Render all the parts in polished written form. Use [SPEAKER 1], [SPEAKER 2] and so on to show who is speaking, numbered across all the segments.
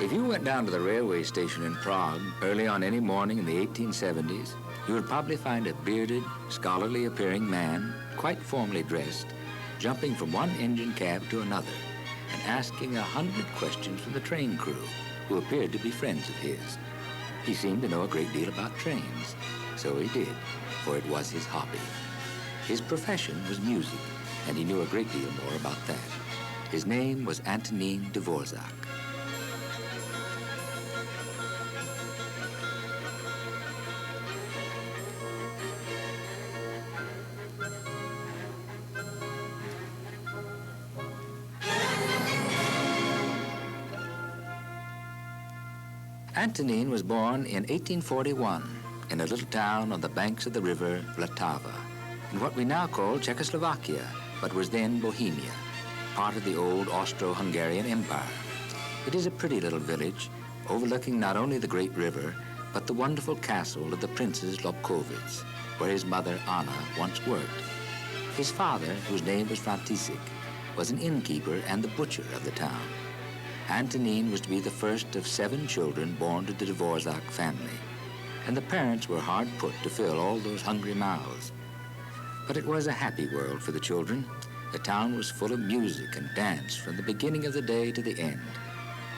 [SPEAKER 1] If you went down to the railway station in Prague early on any morning in the 1870s, you would probably find a bearded, scholarly-appearing man, quite formally dressed, jumping from one engine cab to another and asking 100 questions from the train crew, who appeared to be friends of his. He seemed to know a great deal about trains. So he did, for it was his hobby. His profession was music, and he knew a great deal more about that. His name was Antonín Dvorak. Antonín was born in 1841 in a little town on the banks of the river Vltava, in what we now call Czechoslovakia, but was then Bohemia, part of the old Austro-Hungarian Empire. It is a pretty little village, overlooking not only the great river, but the wonderful castle of the Princes Lobkowitz, where his mother, Anna, once worked. His father, whose name was František, was an innkeeper and the butcher of the town. Antonín was to be the first of 7 children born to the Dvorak family, and the parents were hard put to fill all those hungry mouths. But it was a happy world for the children. The town was full of music and dance from the beginning of the day to the end.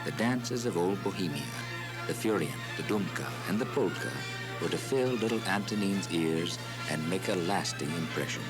[SPEAKER 1] The dances of old Bohemia, the Furian, the Dumka, and the Polka were to fill little Antonín's ears and make a lasting impression.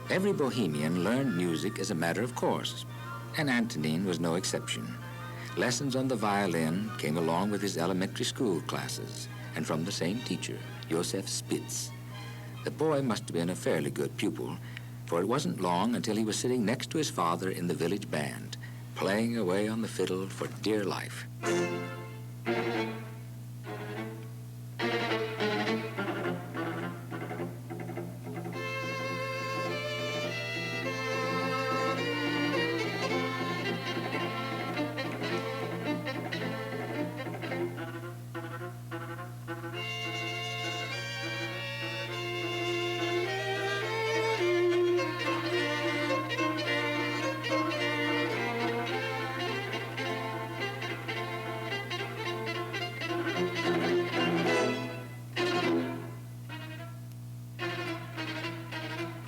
[SPEAKER 1] Every Bohemian learned music as a matter of course, and Antonín was no exception. Lessons on the violin came along with his elementary school classes, and from the same teacher, Josef Spitz. The boy must have been a fairly good pupil, for it wasn't long until he was sitting next to his father in the village band, playing away on the fiddle for dear life.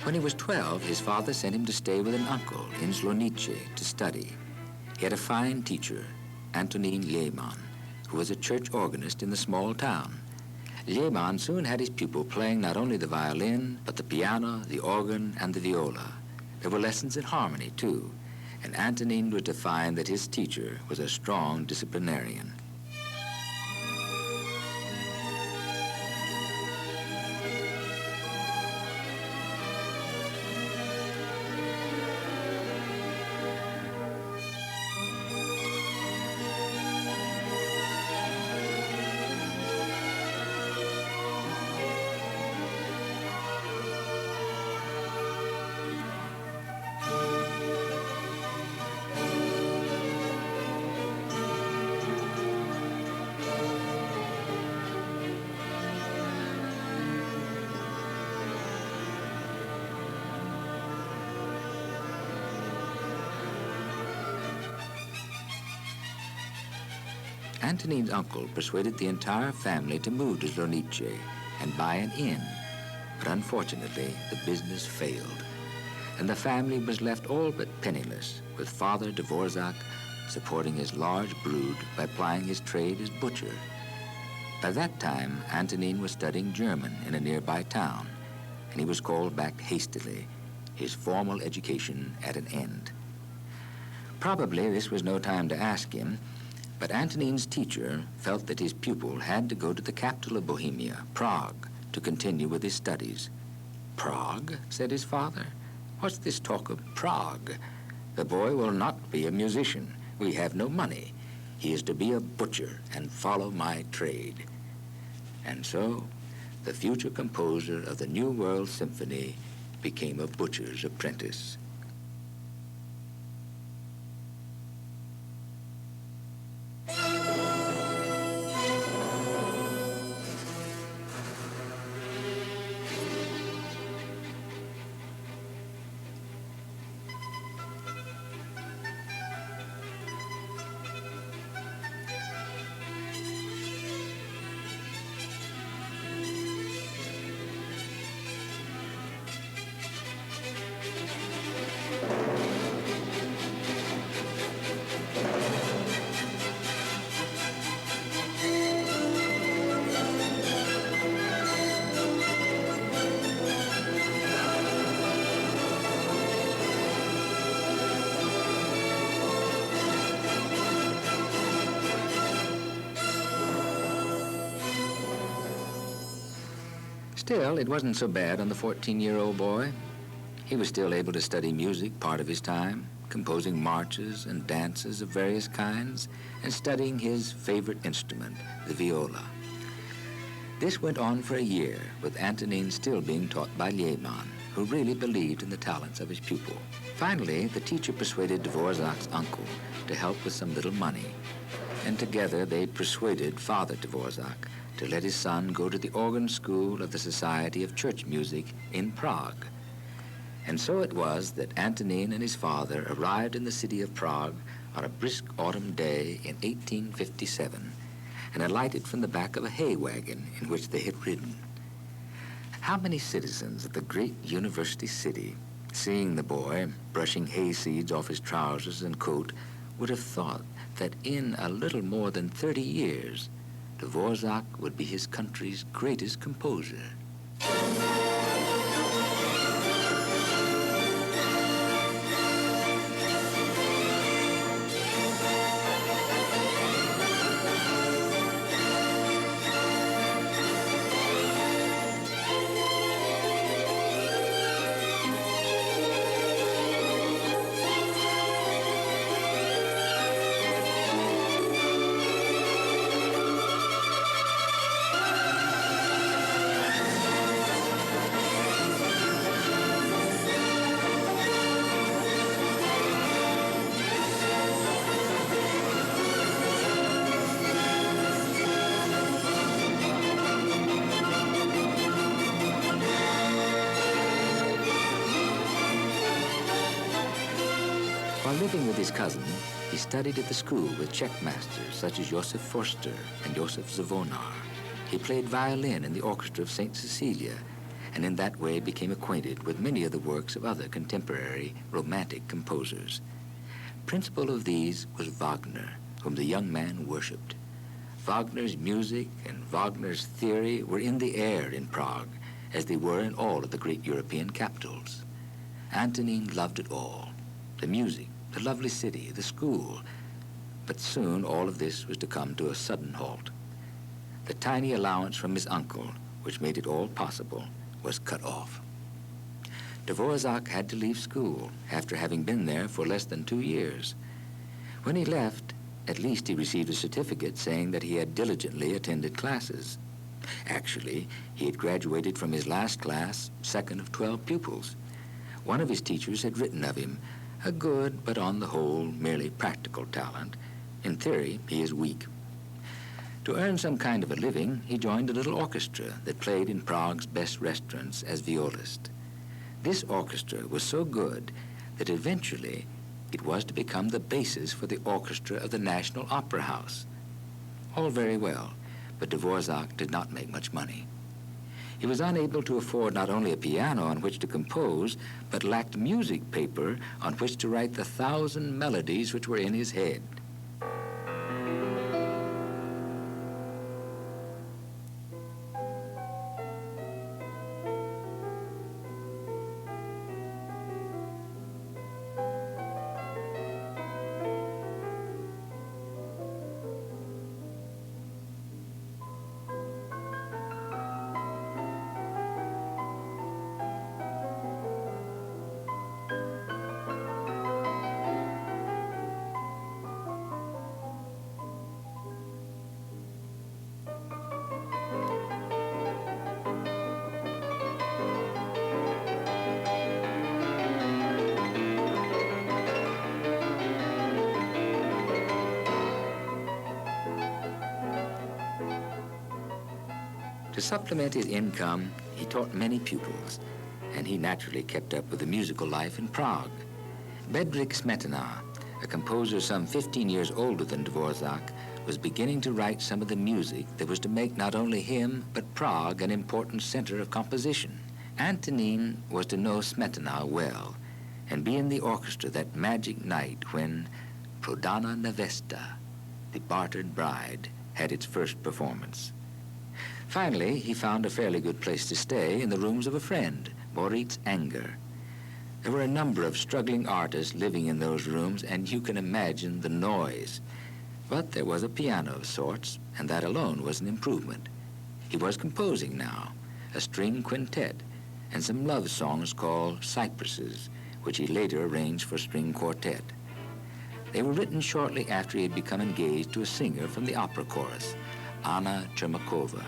[SPEAKER 1] When he was 12, his father sent him to stay with an uncle in Slonice to study. He had a fine teacher, Antonín Lehmann, who was a church organist in the small town. Lehmann soon had his pupil playing not only the violin, but the piano, the organ, and the viola. There were lessons in harmony, too, and Antonín was to find that his teacher was a strong disciplinarian. Antonín's uncle persuaded the entire family to move to Slonice and buy an inn, but unfortunately the business failed, and the family was left all but penniless, with Father Dvorak supporting his large brood by plying his trade as butcher. By that time, Antonín was studying German in a nearby town, and he was called back hastily, his formal education at an end. Probably this was no time to ask him, but Antonín's teacher felt that his pupil had to go to the capital of Bohemia, Prague, to continue with his studies. Prague? Said his father. What's this talk of Prague? The boy will not be a musician. We have no money. He is to be a butcher and follow my trade. And so, the future composer of the New World Symphony became a butcher's apprentice. Still, it wasn't so bad on the 14-year-old boy. He was still able to study music part of his time, composing marches and dances of various kinds, and studying his favorite instrument, the viola. This went on for a year, with Antonin still being taught by Lehmann, who really believed in the talents of his pupil. Finally, the teacher persuaded Dvorak's uncle to help with some little money, and together they persuaded Father Dvorak to let his son go to the organ school of the Society of Church Music in Prague. And so it was that Antonin and his father arrived in the city of Prague on a brisk autumn day in 1857 and alighted from the back of a hay wagon in which they had ridden. How many citizens of the great university city, seeing the boy brushing hay seeds off his trousers and coat, would have thought that in a little more than 30 years, Dvorak would be his country's greatest composer. While living with his cousin, he studied at the school with Czech masters such as Josef Forster and Josef Zvonar. He played violin in the orchestra of St. Cecilia, and in that way became acquainted with many of the works of other contemporary romantic composers. Principal of these was Wagner, whom the young man worshipped. Wagner's music and Wagner's theory were in the air in Prague, as they were in all of the great European capitals. Antonin loved it all, the music, the lovely city, the school. But soon all of this was to come to a sudden halt. The tiny allowance from his uncle, which made it all possible, was cut off. Dvorak had to leave school after having been there for less than 2 years. When he left, at least he received a certificate saying that he had diligently attended classes. Actually, he had graduated from his last class, second of 12 pupils. One of his teachers had written of him, a good, but on the whole, merely practical talent. In theory, he is weak. To earn some kind of a living, he joined a little orchestra that played in Prague's best restaurants as violist. This orchestra was so good that eventually it was to become the basis for the orchestra of the National Opera House. All very well, but Dvorak did not make much money. He was unable to afford not only a piano on which to compose, but lacked music paper on which to write the 1,000 melodies which were in his head. To supplement his income, he taught many pupils, and he naturally kept up with the musical life in Prague. Bedřich Smetana, a composer some 15 years older than Dvorak, was beginning to write some of the music that was to make not only him, but Prague an important center of composition. Antonin was to know Smetana well and be in the orchestra that magic night when Prodana Nevesta, the bartered bride, had its first performance. Finally, he found a fairly good place to stay in the rooms of a friend, Moritz Anger. There were a number of struggling artists living in those rooms, and you can imagine the noise. But there was a piano of sorts, and that alone was an improvement. He was composing now, a string quintet, and some love songs called Cypresses, which he later arranged for string quartet. They were written shortly after he had become engaged to a singer from the opera chorus, Anna Chermakova.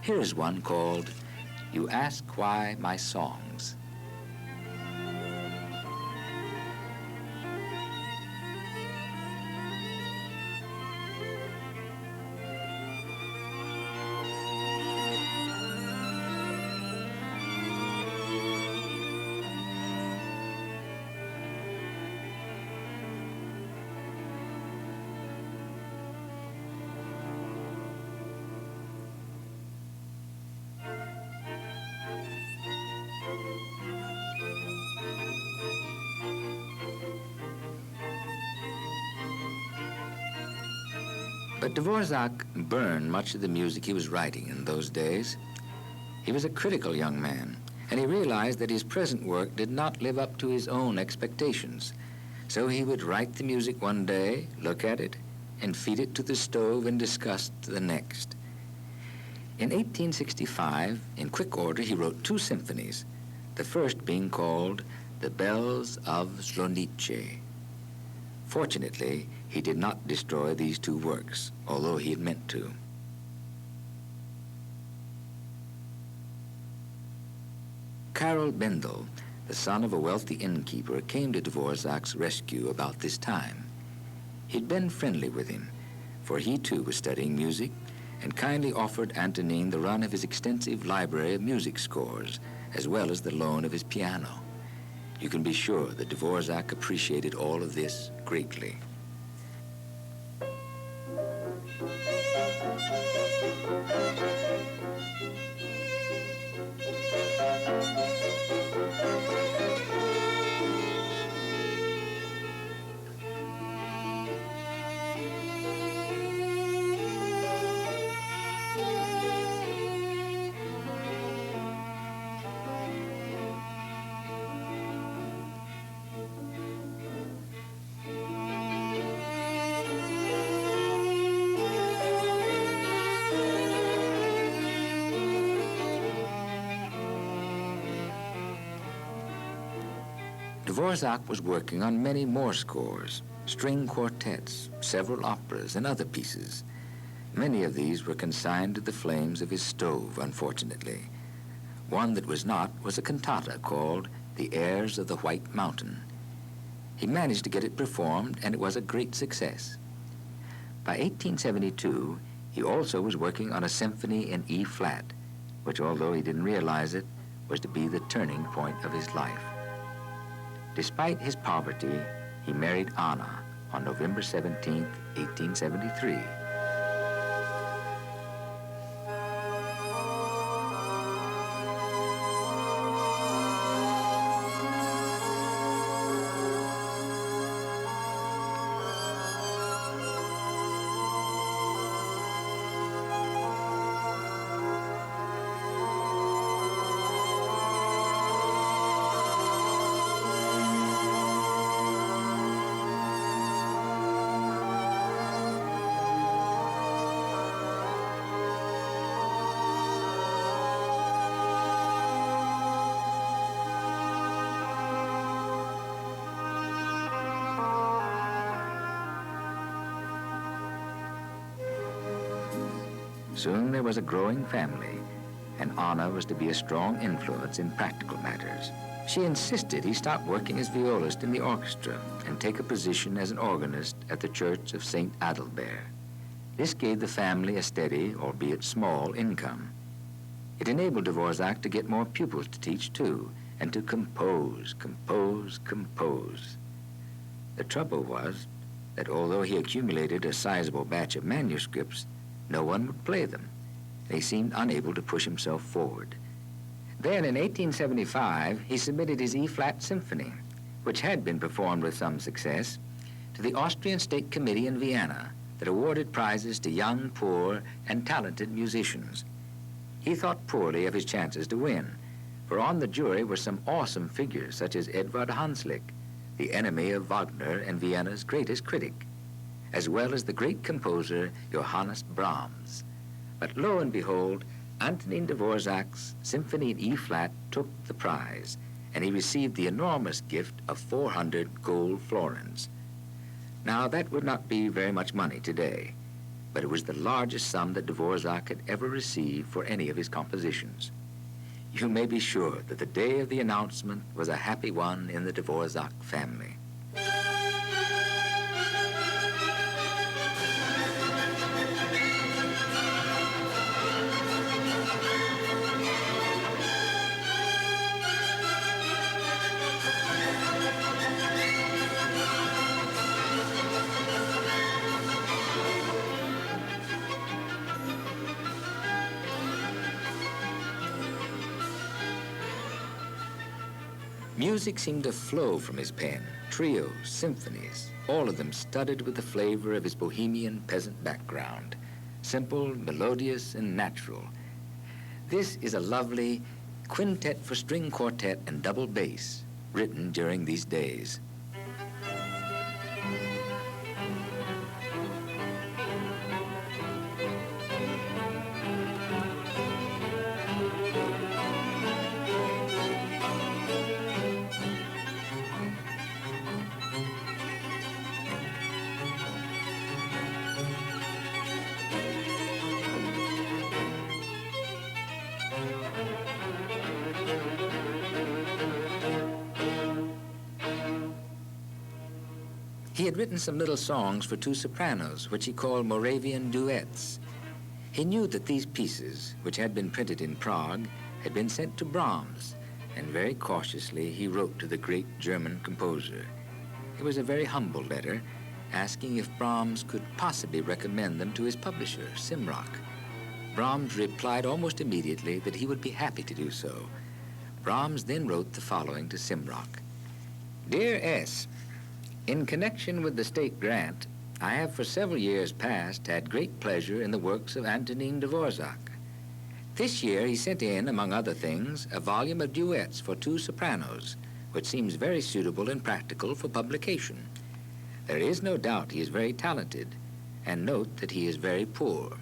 [SPEAKER 1] Here is one called You Ask Why My Songs. But Dvorak burned much of the music he was writing in those days. He was a critical young man, and he realized that his present work did not live up to his own expectations. So he would write the music one day, look at it, and feed it to the stove in disgust the next. In 1865, in quick order, he wrote 2 symphonies, the first being called The Bells of Slonice. Fortunately, he did not destroy these 2 works, although he had meant to. Karel Bendel, the son of a wealthy innkeeper, came to Dvorak's rescue about this time. He'd been friendly with him, for he too was studying music, and kindly offered Antonin the run of his extensive library of music scores, as well as the loan of his piano. You can be sure that Dvorak appreciated all of this greatly. Dvorak was working on many more scores, string quartets, several operas, and other pieces. Many of these were consigned to the flames of his stove, unfortunately. One that was not was a cantata called The Airs of the White Mountain. He managed to get it performed, and it was a great success. By 1872, he also was working on a symphony in E-flat, which, although he didn't realize it, was to be the turning point of his life. Despite his poverty, he married Anna on November 17, 1873. Soon there was a growing family, and Anna was to be a strong influence in practical matters. She insisted he stop working as violist in the orchestra and take a position as an organist at the Church of St. Adalbert. This gave the family a steady, albeit small, income. It enabled Dvorak to get more pupils to teach, too, and to compose, compose, compose. The trouble was that although he accumulated a sizable batch of manuscripts, no one would play them. He seemed unable to push himself forward. Then, in 1875, he submitted his E-flat symphony, which had been performed with some success, to the Austrian State Committee in Vienna that awarded prizes to young, poor, and talented musicians. He thought poorly of his chances to win, for on the jury were some awesome figures such as Edvard Hanslick, the enemy of Wagner and Vienna's greatest critic, as well as the great composer Johannes Brahms. But lo and behold, Antonin Dvorak's Symphony in E-flat took the prize, and he received the enormous gift of 400 gold florins. Now, that would not be very much money today, but it was the largest sum that Dvorak had ever received for any of his compositions. You may be sure that the day of the announcement was a happy one in the Dvorak family. Music seemed to flow from his pen, trios, symphonies, all of them studded with the flavor of his bohemian peasant background, simple, melodious, and natural. This is a lovely quintet for string quartet and double bass, written during these days. He had written some little songs for two sopranos, which he called Moravian duets. He knew that these pieces, which had been printed in Prague, had been sent to Brahms, and very cautiously he wrote to the great German composer. It was a very humble letter, asking if Brahms could possibly recommend them to his publisher, Simrock. Brahms replied almost immediately that he would be happy to do so. Brahms then wrote the following to Simrock. Dear S., in connection with the state grant, I have for several years past had great pleasure in the works of Antonin Dvorak. This year he sent in, among other things, a volume of duets for two sopranos, which seems very suitable and practical for publication. There is no doubt he is very talented, and note that he is very poor.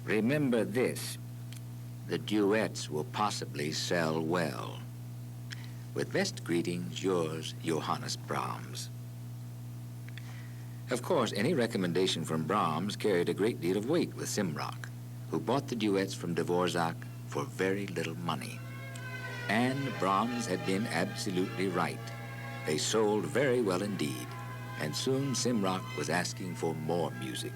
[SPEAKER 1] Remember this, the duets will possibly sell well. With best greetings, yours, Johannes Brahms. Of course, any recommendation from Brahms carried a great deal of weight with Simrock, who bought the duets from Dvorak for very little money. And Brahms had been absolutely right. They sold very well indeed, and soon Simrock was asking for more music.